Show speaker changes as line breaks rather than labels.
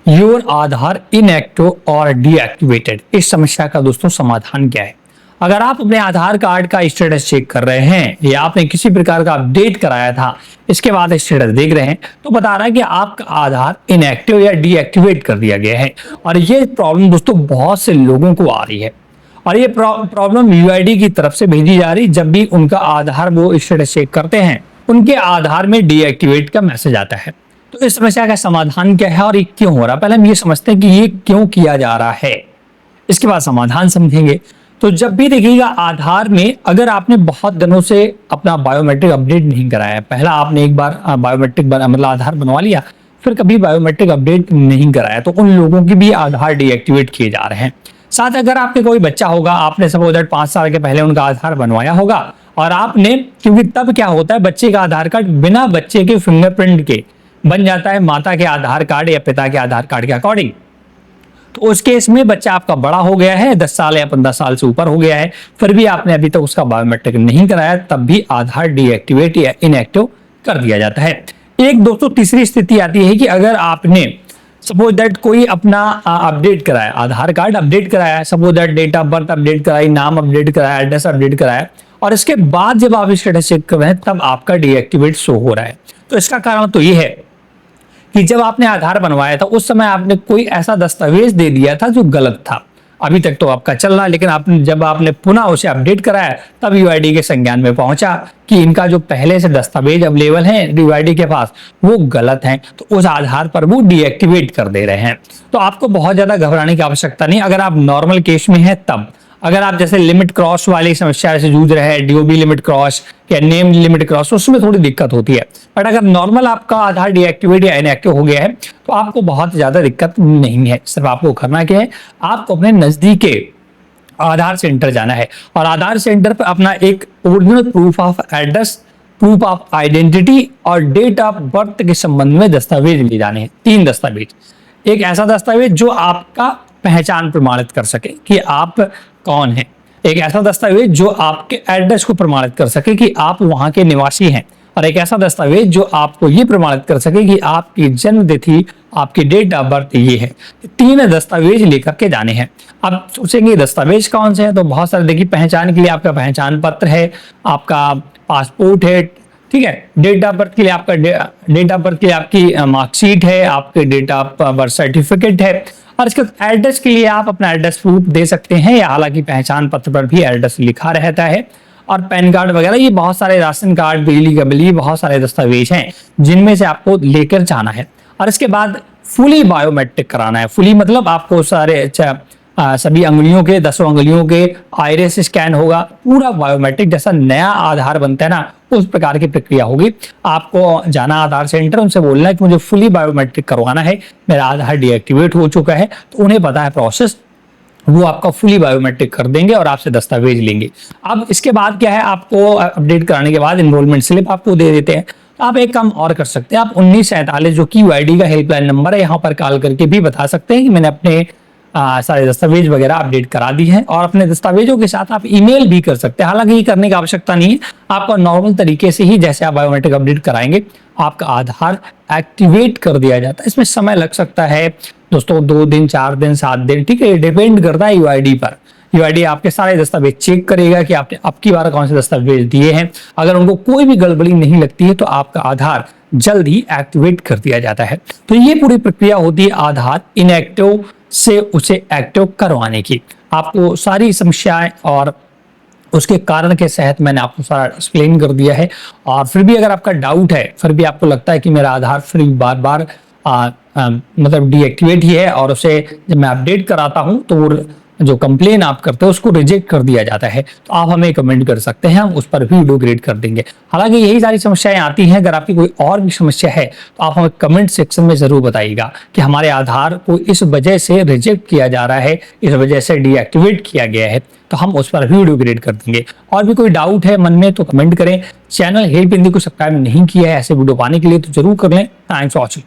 Your Aadhaar inactive और deactivated. इस समस्या का दोस्तों समाधान क्या है? अगर आप अपने आधार कार्ड का स्टेटस चेक कर रहे हैं या आपने किसी प्रकार का अपडेट कराया था, इसके बाद स्टेटस देख रहे हैं, तो बता रहा है कि आपका आधार इनएक्टिव या डीएक्टिवेट कर दिया गया है। और ये प्रॉब्लम दोस्तों बहुत से लोगों को आ रही है और ये प्रॉब्लम यूआईडी की तरफ से भेजी जा रही। जब भी उनका आधार वो स्टेटस चेक करते हैं, उनके आधार में डीएक्टिवेट का मैसेज आता है। तो इस समस्या का समाधान क्या है और ये क्यों हो रहा है? पहले हम ये समझते हैं कि ये क्यों किया जा रहा है, इसके बाद समाधान समझेंगे। तो जब भी देखिएगा आधार में अगर आपने बहुत दिनों से अपना बायोमेट्रिक अपडेट नहीं कराया है, पहला आपने एक बार बायोमेट्रिक मतलब आधार बनवा लिया, फिर कभी बायोमेट्रिक अपडेट नहीं कराया, तो उन लोगों की भी आधार डीएक्टिवेट किए जा रहे हैं। साथ अगर आपके कोई बच्चा होगा, आपने सपोज दैट 5 साल के पहले उनका आधार बनवाया होगा और आपने, क्योंकि तब क्या होता है, बच्चे का आधार कार्ड बिना बच्चे के फिंगरप्रिंट के बन जाता है माता के आधार कार्ड या पिता के आधार कार्ड के अकॉर्डिंग। तो उस केस में बच्चा आपका बड़ा हो गया है, 10 साल या 15 साल से ऊपर हो गया है, फिर भी आपने अभी तक उसका बायोमेट्रिक नहीं कराया, तब भी आधार डीएक्टिवेट या इनएक्टिव कर दिया जाता है। एक दोस्तों तीसरी स्थिति आती है कि अगर आपने सपोज दैट कोई अपना अपडेट कराया, आधार कार्ड अपडेट कराया, suppose that date of birth update कराई, नाम अपडेट कराया, एड्रेस अपडेट कराया, और इसके बाद जब आप स्टेटस चेक कर रहे हैं तब आपका डीएक्टिवेट शो हो रहा है। तो इसका कारण तो ये है कि जब आपने आधार बनवाया था उस समय आपने कोई ऐसा दस्तावेज दे दिया था जो गलत था। अभी तक तो आपका चल रहा है, लेकिन जब आपने पुनः उसे अपडेट कराया तब यूआईडी के संज्ञान में पहुंचा कि इनका जो पहले से दस्तावेज अवेलेबल है यूआईडी के पास वो गलत हैं, तो उस आधार पर वो डीएक्टिवेट कर दे रहे हैं। तो आपको बहुत ज्यादा घबराने की आवश्यकता नहीं अगर आप नॉर्मल केस में हैं तब। अगर आप जैसे लिमिट क्रॉस वाली समस्या से जूझ रहे हैं, डीओबी लिमिट क्रॉस या नेम लिमिट क्रॉस, उसमें थोड़ी दिक्कत होती है। बट अगर नॉर्मल आपका आधार डीएक्टिवेट या इनएक्टिव हो गया है तो आपको बहुत ज्यादा दिक्कत नहीं है। सिर्फ आपको करना क्या है, आपको अपने नजदीक के आधार सेंटर जाना है और आधार सेंटर पर अपना एक original proof of address, proof of identity और डेट ऑफ बर्थ के संबंध में दस्तावेज ले जाने हैं। 3 दस्तावेज। एक ऐसा दस्तावेज जो आपका पहचान प्रमाणित कर सके कि आप कौन है, एक ऐसा दस्तावेज जो आपके एड्रेस को प्रमाणित कर सके कि आप वहां के निवासी हैं, और एक ऐसा दस्तावेज जो आपको ये प्रमाणित कर सके कि आपकी जन्म तिथि, आपकी डेट ऑफ बर्थ ये है। 3 दस्तावेज लेकर के जाने हैं। अब सोचेंगे दस्तावेज कौन से हैं, तो बहुत सारे देखिए, पहचान के लिए आपका पहचान पत्र है, आपका पासपोर्ट है, ठीक है, डेट ऑफ बर्थ के लिए आपका डेट ऑफ बर्थ के लिए आपकी मार्कशीट है, आपके डेट ऑफ बर्थ सर्टिफिकेट है, और इसके एड्रेस के लिए आप अपना एड्रेस प्रूफ दे सकते हैं, या हालांकि पहचान पत्र पर भी एड्रेस लिखा रहता है, और पैन कार्ड वगैरह, ये बहुत सारे, राशन कार्ड, बिजली का बिल, ये बहुत सारे दस्तावेज हैं जिनमें से आपको लेकर जाना है। और इसके बाद फुली बायोमेट्रिक कराना है। फुली मतलब आपको सारे सभी अंगुलियों के, 10 अंगुलियों के आइरिस स्कैन होगा, पूरा बायोमेट्रिक जैसा नया आधार बनता है ना, उस प्रकार की प्रक्रिया होगी। आपको जाना आधार सेंटर, उनसे बोलना है कि मुझे फुली बायोमेट्रिक करवाना है, मेरा आधार डीएक्टिवेट हो चुका है, तो उन्हें पता है प्रोसेस, वो आपका फुली बायोमेट्रिक कर देंगे और आपसे दस्तावेज लेंगे। अब इसके बाद क्या है, आपको अपडेट कराने के बाद एनरोलमेंट स्लिप आपको दे देते हैं। आप एक काम और कर सकते हैं, आप 1947 जो कि यूआईडी का हेल्पलाइन नंबर है, यहाँ पर कॉल करके भी बता सकते हैं कि मैंने अपने सारे दस्तावेज वगैरह अपडेट करा दी है, और अपने दस्तावेजों के साथ आप ईमेल भी कर सकते हैं। हालांकि ये करने की आवश्यकता नहीं है, आपका नॉर्मल तरीके से ही जैसे आप बायोमेट्रिक अपडेट कराएंगे आपका आधार एक्टिवेट कर दिया जाता है। इसमें समय लग सकता है दोस्तों, 2 दिन, 4 दिन, 7 दिन, ठीक है, डिपेंड करता है यूआईडी पर। यूआईडी आपके सारे दस्तावेज चेक करेगा कि आपने अब की बार कौन से दस्तावेज दिए हैं। अगर उनको कोई भी गड़बड़ी नहीं लगती है तो आपका आधार जल्द ही एक्टिवेट कर दिया जाता है। तो ये पूरी प्रक्रिया होती है आधार इनएक्टिव से उसे एक्टिव करवाने की। आपको सारी समस्याएं और उसके कारण के सहित मैंने आपको सारा एक्सप्लेन कर दिया है। और फिर भी अगर आपका डाउट है, फिर भी आपको लगता है कि मेरा आधार फिर बार बार मतलब डीएक्टिवेट ही है, और उसे जब मैं अपडेट कराता हूं तो वो जो कंप्लेन आप करते हो उसको रिजेक्ट कर दिया जाता है, तो आप हमें कमेंट कर सकते हैं, हम उस पर भी वीडियो क्रिएट कर देंगे। हालांकि यही सारी समस्याएं आती हैं, अगर आपकी कोई और भी समस्या है तो आप हमें कमेंट सेक्शन में जरूर बताइएगा कि हमारे आधार को इस वजह से रिजेक्ट किया जा रहा है, इस वजह से डीएक्टिवेट किया गया है, तो हम उस पर भी वीडियो क्रिएट कर देंगे। और भी कोई डाउट है मन में तो कमेंट करें। चैनल हेल्प हिंदी को सब्सक्राइब नहीं किया है ऐसे वीडियो पाने के लिए तो जरूर कर लें। Thanks for watching.